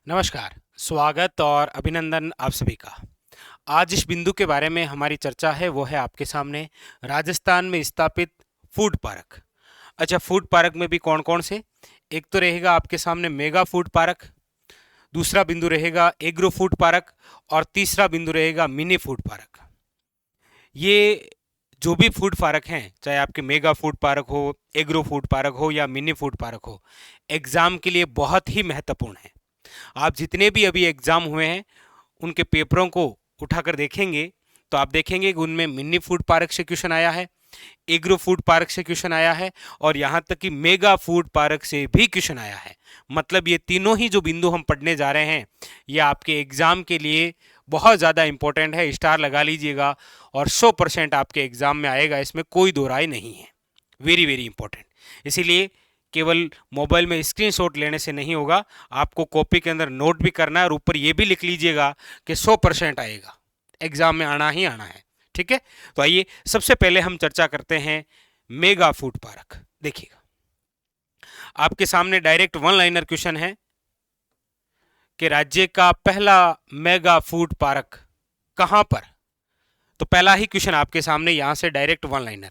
नमस्कार, स्वागत और अभिनंदन आप सभी का। आज जिस बिंदु के बारे में हमारी चर्चा है वो है आपके सामने राजस्थान में स्थापित फूड पार्क। अच्छा, फूड पार्क में भी कौन-कौन से? एक तो रहेगा आपके सामने मेगा फूड पार्क, दूसरा बिंदु रहेगा एग्रो फूड पार्क और तीसरा बिंदु रहेगा मिनी फूड पार्क। ये जो भी फूड पार्क हैं, चाहे आपके मेगा फूड पार्क हो, एग्रो फूड पार्क हो या मिनी फूड पार्क हो, एग्जाम के लिए बहुत ही महत्वपूर्ण है। आप जितने भी अभी एग्जाम हुए हैं उनके पेपरों को उठाकर देखेंगे तो आप देखेंगे कि उनमें मिनी फूड पार्क से क्वेश्चन आया है, एग्रो फूड पार्क से क्वेश्चन आया है और यहाँ तक कि मेगा फूड पार्क से भी क्वेश्चन आया है। मतलब ये तीनों ही जो बिंदु हम पढ़ने जा रहे हैं ये आपके एग्जाम के लिए बहुत ज़्यादा इंपॉर्टेंट है। स्टार लगा लीजिएगा और 100% आपके एग्जाम में आएगा, इसमें कोई दो राय नहीं है। Very very important. इसीलिए केवल मोबाइल में स्क्रीनशॉट लेने से नहीं होगा, आपको कॉपी के अंदर नोट भी करना है और ऊपर ये भी लिख लीजिएगा कि 100% आएगा, एग्जाम में आना ही आना है। ठीक है, तो आइए सबसे पहले हम चर्चा करते हैं मेगा फूड पार्क। देखिएगा, आपके सामने डायरेक्ट वन लाइनर क्वेश्चन है कि राज्य का पहला मेगा फूड पार्क कहां पर। तो पहला ही क्वेश्चन आपके सामने यहां से डायरेक्ट वन लाइनर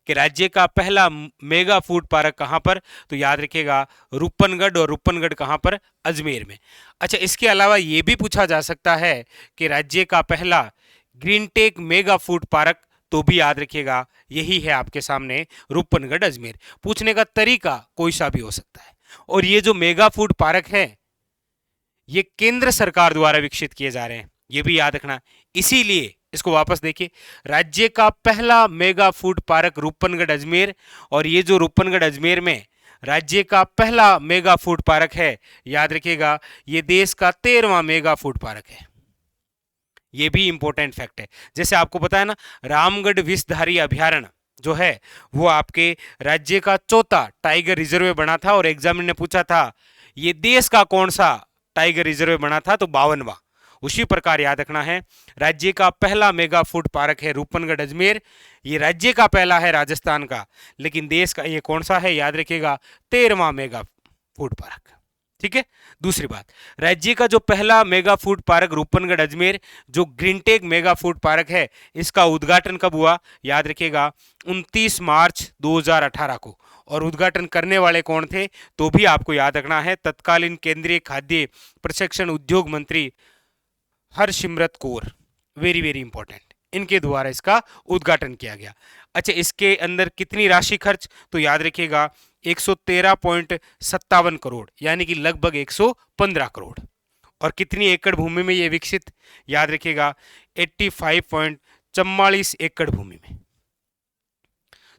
कि राज्य का पहला मेगा फूड पार्क कहां पर, तो याद रखिएगा रूपनगढ़, और रूपनगढ़ कहां पर? अजमेर में। अच्छा, इसके अलावा यह भी पूछा जा सकता है कि राज्य का पहला green tech mega food park, तो भी याद रखिएगा यही है आपके सामने रूपनगढ़ अजमेर। पूछने का तरीका कोई सा भी हो सकता है। और ये जो मेगा फूड पार्क है ये केंद्र सरकार द्वारा विकसित किए जा रहे हैं, ये भी याद रखना। इसीलिए इसको वापस देखिए, राज्य का पहला mega food park Rupnagarh Ajmer, और ये जो रूपनगढ़ अजमेर में राज्य का पहला मेगा फूड पार्क है, याद रखिएगा ये देश का 13वां मेगा फूड पार्क है। ये भी इंपॉर्टेंट फैक्ट है। जैसे आपको पता है ना, रामगढ़ विषधारी अभयारण्य जो है वो आपके राज्य का चौथा टाइगर रिजर्व बना था, और एग्जामिनर ने पूछा था ये देश का कौन सा टाइगर रिजर्व बना था, तो 52वां। उसी प्रकार याद रखना है, राज्य का पहला मेगा फूड पार्क है रूपनगढ़ अजमेर। ये राज्य का पहला है राजस्थान का, लेकिन देश का ये कौन सा है, याद रखिएगा 13वां मेगा फूड पार्क। ठीक है, दूसरी बात, राज्य का जो पहला mega food park Rupnagarh Ajmer जो ग्रीनटेक मेगा फूड पार्क है, इसका उद्घाटन कब हुआ, याद रखिएगा 29 मार्च 2018 को। और उद्घाटन करने वाले कौन थे, तो भी आपको याद रखना है, तत्कालीन केंद्रीय खाद्य प्रसंस्करण उद्योग मंत्री Harsimrat Kaur. Very very important, इनके द्वारा इसका उद्घाटन किया गया। अच्छा, इसके अंदर कितनी राशि खर्च, तो याद रखिएगा 113.57 करोड़, यानी कि लगभग 115 करोड़। और कितनी एकड़ भूमि में यह विकसित, याद रखिएगा 85.44 एकड़ भूमि में।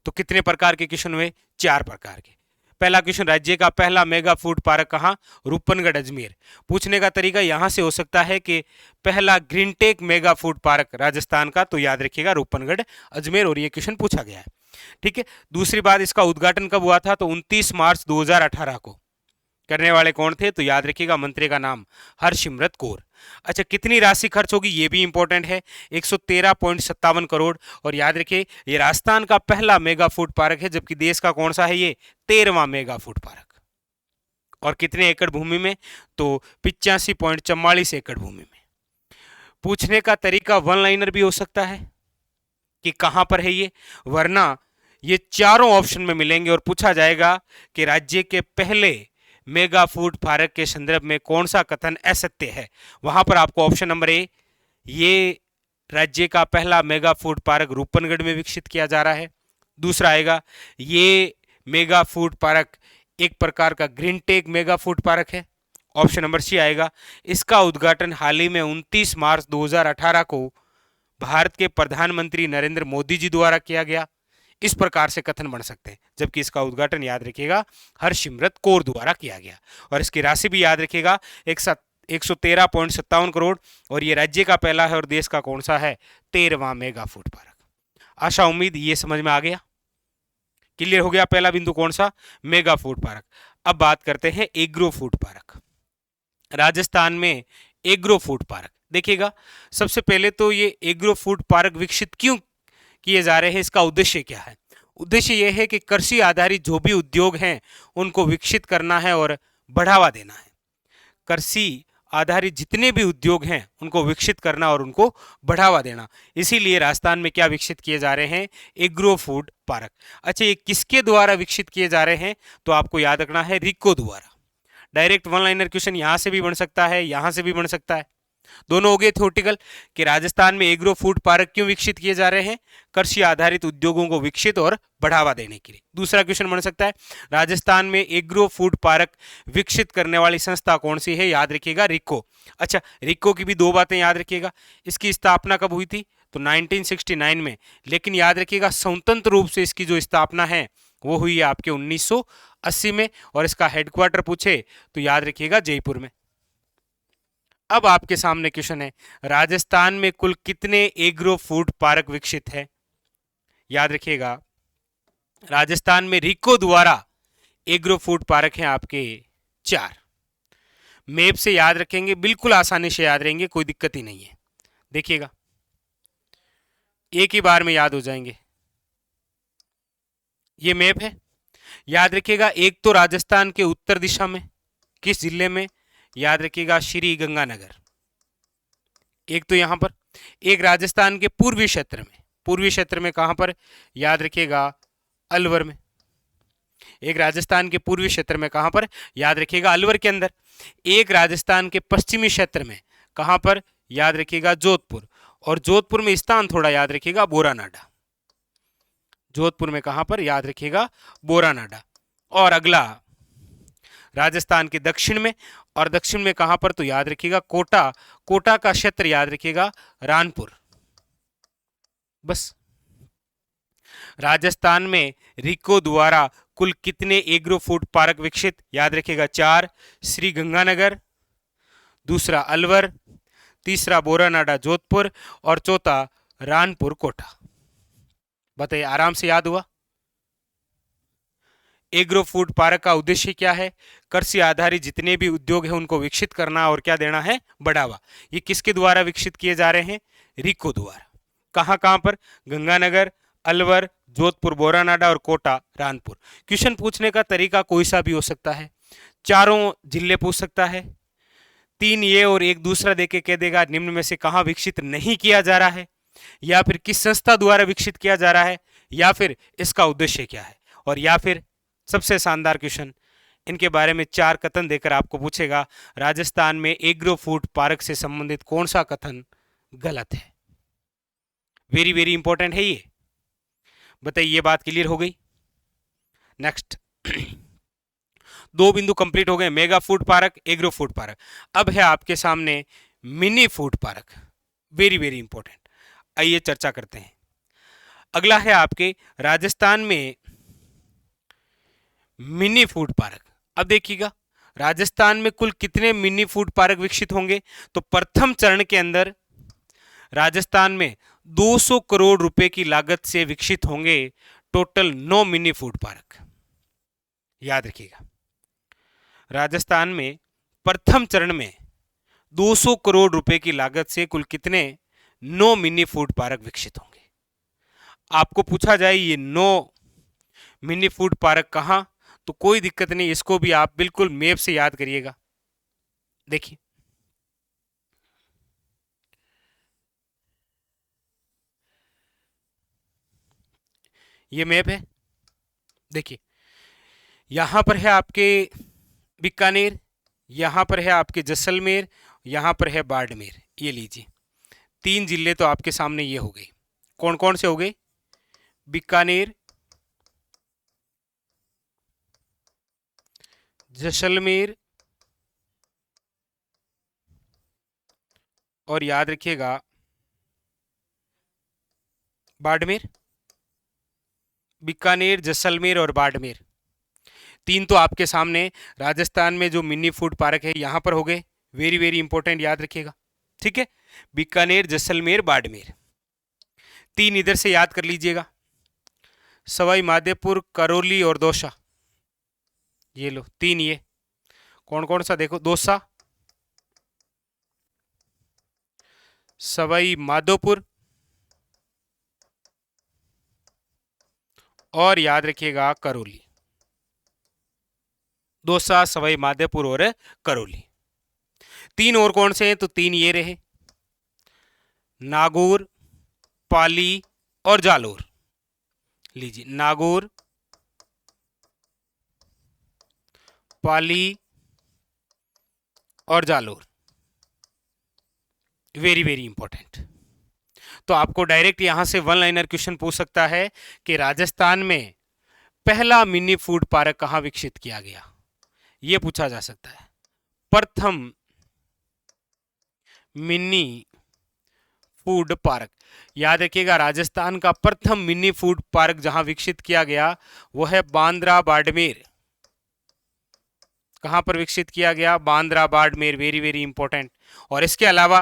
तो कितने प्रकार के क्वेश्चन हुए, 4 प्रकार के। पहला क्वेश्चन, राज्य का पहला मेगा फूड पार्क कहां, रूपनगढ़ अजमेर। पूछने का तरीका यहां से हो सकता है कि पहला Greentech mega food park Rajasthan का, तो याद रखिएगा रूपनगढ़ अजमेर, और ये क्वेश्चन पूछा गया है। ठीक है, दूसरी बात, इसका उद्घाटन कब हुआ था, तो 29 मार्च 2018 को। करने वाले कौन थे, तो याद रखिएगा मंत्री का नाम हरसिमरत कौर। अच्छा, कितनी राशि खर्च होगी, ये भी इंपॉर्टेंट है, 113.57 करोड़। और याद रखिए ये राजस्थान का पहला मेगा फूड पार्क है, जबकि देश का कौन सा है, ये 13वां मेगा फूड पार्क। और कितने एकड़ भूमि में, तो 85.44 एकड़ भूमि में। पूछने का तरीका वन लाइनर भी हो सकता है कि कहां पर है ये, वरना ये चारों ऑप्शन में मिलेंगे और पूछा जाएगा कि राज्य के पहले मेगा फूड पार्क के संदर्भ में कौन सा कथन असत्य है। वहां पर आपको ऑप्शन नंबर ए, ये राज्य का पहला मेगा फूड पार्क रूपनगढ़ में विकसित किया जा रहा है। दूसरा आएगा, ये मेगा फूड पार्क एक प्रकार का green tech mega food park है। ऑप्शन नंबर सी आएगा, इसका उद्घाटन हाल ही में 29 मार्च 2018 को भारत के प्रधानमंत्री नरेंद्र मोदी जी द्वारा किया गया। इस प्रकार से कथन बन सकते हैं, जबकि इसका उद्घाटन याद रखिएगा हरसिमरत कौर द्वारा किया गया। और इसकी राशि भी याद रखिएगा 113.57 करोड़, और ये राज्य का पहला है और देश का कौन सा है, 13वां मेगा फूड पार्क। आशा उम्मीद ये समझ में आ गया, क्लियर हो गया। पहला बिंदु कौन सा, मेगा फूड पार्क। अब बात करते हैं एग्रो फूड पार्क। राजस्थान में एग्रो फूड पार्क, देखिएगा सबसे पहले तो ये एग्रो फूड पार्क विकसित क्यों किए जा रहे हैं, इसका उद्देश्य क्या है। उद्देश्य यह है कि कृषि आधारित जो भी उद्योग हैं उनको विकसित करना है और बढ़ावा देना है। कृषि आधारित जितने भी उद्योग हैं उनको विकसित करना और उनको बढ़ावा देना। इसीलिए राजस्थान में क्या विकसित किए जा रहे हैं? Agro food park. अच्छा, ये किसके द्वारा विकसित किए जा रहे हैं? तो आपको याद रखना है रिको द्वारा। डायरेक्ट वन लाइनर क्वेश्चन यहां से भी बन सकता है, यहां से भी बन सकता है। दोनों हो गए थ्योरेटिकल कि राजस्थान में एग्रो फूड पार्क क्यों विकसित किए जा रहे हैं? कृषि आधारित उद्योगों को विकसित और बढ़ावा देने के लिए। दूसरा क्वेश्चन बन सकता है राजस्थान में एग्रो फूड पार्क विकसित करने वाली संस्था कौन सी है? याद रखिएगा रिको। अच्छा, रिको की भी दो बातें याद रखिएगा। इसकी स्थापना कब हुई थी? तो 1969 में। लेकिन याद रखिएगा स्वतंत्र रूप से इसकी जो स्थापना है वो हुई है आपके 1980 में। और इसका हेडक्वार्टर पूछे तो याद रखिएगा जयपुर में। अब आपके सामने क्वेश्चन है राजस्थान में कुल कितने एग्रो फूड पार्क विकसित है? याद रखिएगा राजस्थान में रिको द्वारा एग्रो फूड पार्क हैं आपके 4। मैप से याद रखेंगे, बिल्कुल आसानी से याद रहेंगे, कोई दिक्कत ही नहीं है। देखिएगा एक ही बार में याद हो जाएंगे। ये मैप है, याद रखिएगा एक तो राजस्थान के उत्तर दिशा में किस जिले में? याद रखिएगा श्री गंगानगर। एक तो यहां पर, एक राजस्थान के पूर्वी क्षेत्र में। पूर्वी क्षेत्र में कहां पर? याद रखिएगा अलवर में। एक राजस्थान के पूर्वी क्षेत्र में कहां पर? याद रखिएगा अलवर के अंदर। एक राजस्थान के पश्चिमी क्षेत्र में कहां पर? याद रखिएगा जोधपुर। और जोधपुर में स्थान थोड़ा याद रखिएगा बोरानाडा। जोधपुर में कहां पर? याद रखिएगा बोरानाडा। और अगला राजस्थान के दक्षिण में, और दक्षिण में कहां पर? तो याद रखिएगा कोटा। कोटा का क्षेत्र याद रखिएगा रानपुर। बस। राजस्थान में रिको द्वारा कुल कितने एग्रो फूड पार्क विकसित? याद रखिएगा 4। श्री गंगानगर, दूसरा अलवर, तीसरा बोरानाडा जोधपुर और चौथा रानपुर कोटा। बताइए, आराम से याद हुआ? एग्रो फूड पार्क का उद्देश्य क्या है? कृषि आधारित जितने भी उद्योग हैं उनको विकसित करना और क्या देना है? बढ़ावा। ये किसके द्वारा विकसित किए जा रहे हैं? रिको द्वारा। कहां कहां पर? गंगानगर, अलवर, जोधपुर, बोरानाडा और कोटा, रानपुर। क्वेश्चन पूछने का तरीका कोई सा भी हो सकता है। चारों जिले पूछ सकता है, 3 ये और एक दूसरा देके कह देगा निम्न में से कहां विकसित नहीं किया जा रहा है, या फिर किस संस्था द्वारा विकसित किया जा रहा है, या फिर इसका उद्देश्य क्या है। और या फिर सबसे शानदार क्वेश्चन, इनके बारे में 4 कथन देकर आपको पूछेगा राजस्थान में एग्रो फूड पार्क से संबंधित कौन सा कथन गलत है। वेरी वेरी इंपॉर्टेंट है ये। बताइए, ये बात क्लियर हो गई? नेक्स्ट 2 बिंदु कंप्लीट हो गए, mega food park, agro food park. अब है आपके सामने mini food park. Very very important. आइए चर्चा करते हैं। अगला है आपके राजस्थान में मिनी फूड पार्क। अब देखिएगा राजस्थान में कुल कितने मिनी फूड पार्क विकसित होंगे? तो प्रथम चरण के अंदर राजस्थान में 200 करोड़ रुपए की लागत से विकसित होंगे टोटल 9 मिनी फूड पार्क। याद रखिएगा राजस्थान में प्रथम चरण में 200 करोड़ रुपए की लागत से कुल कितने? 9 मिनी फूड पार्क विकसित होंगे। आपको पूछा जाए ये 9 मिनी फूड पार्क कहां, तो कोई दिक्कत नहीं, इसको भी आप बिल्कुल मैप से याद करिएगा। देखिए ये मैप है। देखिए यहां पर है आपके बीकानेर, यहां पर है आपके जैसलमेर, यहां पर है बाड़मेर। ये लीजिए 3 जिले तो आपके सामने ये हो गए। कौन कौन से हो गए? बीकानेर, जैसलमेर और याद रखिएगा बाड़मेर। बीकानेर, जैसलमेर और बाड़मेर 3 तो आपके सामने राजस्थान में जो मिनी फूड पार्क है यहां पर हो गए। वेरी वेरी इंपॉर्टेंट, याद रखिएगा। ठीक है, बीकानेर, जैसलमेर, बाड़मेर। 3 इधर से याद कर लीजिएगा, सवाई माधोपुर, करौली और दौसा। ये लो 3 ये कौन कौन सा? देखो दौसा, सवाई माधोपुर और याद रखिएगा करौली। दौसा, सवाई माधोपुर और करौली तीन और कौन से हैं? तो तीन ये रहे, नागौर, पाली और जालोर। लीजिए, नागौर, पाली और जालोर, वेरी वेरी इंपॉर्टेंट। तो आपको डायरेक्ट यहां से वन लाइनर क्वेश्चन पूछ सकता है कि राजस्थान में पहला मिनी फूड पार्क कहां विकसित किया गया, यह पूछा जा सकता है। प्रथम मिनी फूड पार्क, याद रखिएगा, राजस्थान का प्रथम मिनी फूड पार्क जहां विकसित किया गया वो है बांद्रा बाड़मेर। कहां पर विकसित किया गया? Bandra Barmer, very very important. और इसके अलावा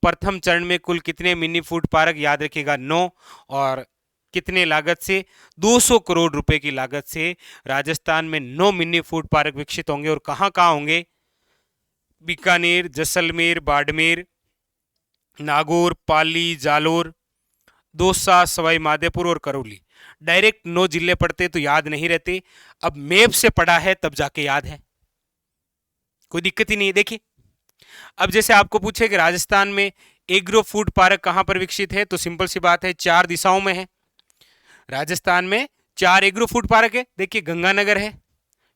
प्रथम चरण में कुल कितने मिनी फूड पार्क? याद रखिएगा 9। और कितने लागत से? 200 करोड़ रुपए की लागत से राजस्थान में 9 मिनी फूड पार्क विकसित होंगे। और कहां कहां होंगे? बीकानेर, जैसलमेर, बाड़मेर, नागौर, पाली, जालोर, दौसा, सवाई माधोपुर और करौली। डायरेक्ट 9 जिले पढ़ते तो याद नहीं रहते, अब मैप से पढ़ा है तब जाके याद है, कोई दिक्कत ही नहीं है। देखिए, अब जैसे आपको पूछे कि राजस्थान में एग्रो फूड पार्क कहां पर विकसित है, तो सिंपल सी बात है, 4 दिशाओं में है। राजस्थान में 4 एग्रो फूड पार्क है। देखिए, गंगानगर है,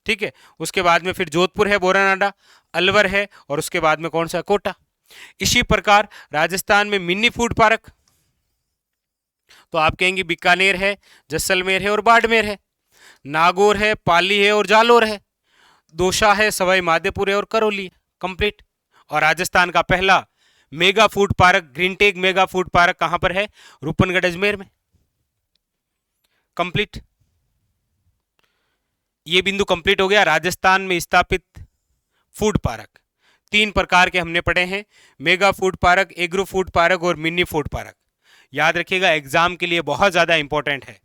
ठीक है, उसके बाद में फिर जोधपुर है, बोरानाडा, अलवर है, और उसके बाद में कौन सा? कोटा। इसी प्रकार राजस्थान में मिनी फूड पार्क तो आप कहेंगे बीकानेर है, जैसलमेर है और बाड़मेर है, नागौर है, पाली है और जालोर है, दौसा है, सवाई माधोपुर है और करौली है। कंप्लीट। और राजस्थान का पहला mega food park, Greentech mega food park कहां पर है? रूपनगढ़ अजमेर में। कंप्लीट। ये बिंदु कंप्लीट हो गया। राजस्थान में स्थापित फूड पार्क 3 प्रकार के हमने पढ़े हैं, mega food park, agro food park और मिनी फूड पार्क। याद रखिएगा, एग्जाम के लिए बहुत ज्यादा इंपॉर्टेंट है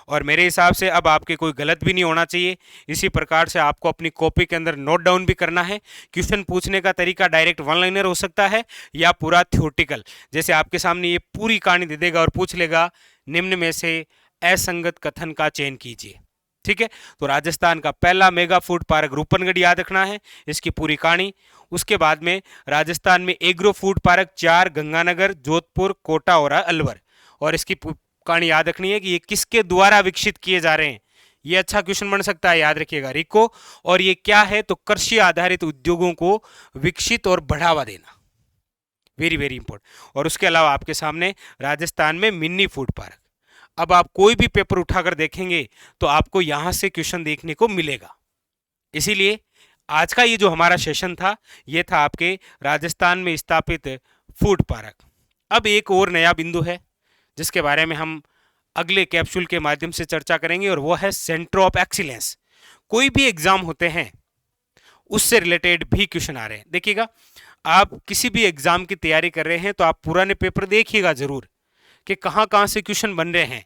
और मेरे हिसाब से अब आपके कोई गलत भी नहीं होना चाहिए। इसी प्रकार से आपको अपनी कॉपी के अंदर नोट डाउन भी करना है। क्वेश्चन पूछने का तरीका डायरेक्ट वन लाइनर हो सकता है या पूरा थ्योरेटिकल, जैसे आपके सामने ये पूरी कहानी दे देगा और पूछ लेगा निम्न में से असंगत कथन का चयन कीजिए। ठीक है, तो राजस्थान का पहला मेगा फूड पार्क रूपनगढ़ याद रखना है, इसकी पूरी कहानी। उसके बाद में राजस्थान में agro food park 4 Ganganagar, Jodhpur, Kota और अलवर, और इसकी कहानी याद रखनी है कि ये किसके द्वारा विकसित किए जा रहे हैं। ये अच्छा क्वेश्चन बन सकता है, याद रखिएगा, रिको। और ये क्या है? तो कृषि आधारित उद्योगों को विकसित और बढ़ावा देना, वेरी वेरी इंपॉर्टेंट। और उसके अलावा आपके सामने राजस्थान में मिनी फूड पार्क। अब आप कोई भी पेपर उठाकर देखेंगे तो आपको यहां से क्वेश्चन देखने को मिलेगा। इसीलिए आज का ये जो हमारा सेशन था, ये था आपके राजस्थान में स्थापित फूड पार्क। अब एक और नया बिंदु है जिसके बारे में हम अगले कैप्सूल के माध्यम से चर्चा करेंगे, और वो है सेंटर ऑफ एक्सीलेंस। कोई भी एग्जाम होते हैं उससे रिलेटेड भी क्वेश्चन आ रहे हैं। देखिएगा, आप किसी भी एग्जाम की तैयारी कर रहे हैं तो आप पुराने पेपर देखिएगा जरूर कि कहां कहां से क्वेश्चन बन रहे हैं,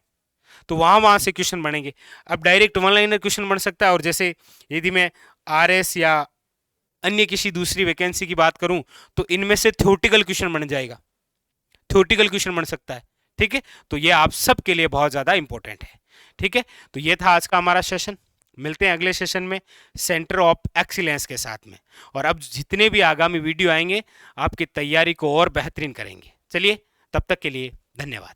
तो वहां वहां से क्वेश्चन बनेंगे। अब डायरेक्ट वन लाइनर क्वेश्चन बन सकता है, और जैसे यदि मैं आरएस या अन्य किसी दूसरी वैकेंसी की बात करूं तो इनमें से थ्योरेटिकल क्वेश्चन बन जाएगा, थ्योरेटिकल क्वेश्चन बन सकता है। ठीक है, तो ये आप सबके लिए बहुत ज्यादा इंपॉर्टेंट है। ठीक है, तो ये था आज का हमारा सेशन। मिलते हैं अगले सेशन में सेंटर ऑफ एक्सीलेंस के साथ में, और अब जितने भी आगामी वीडियो आएंगे आपकी तैयारी को और बेहतरीन करेंगे। चलिए, तब तक के लिए धन्यवाद।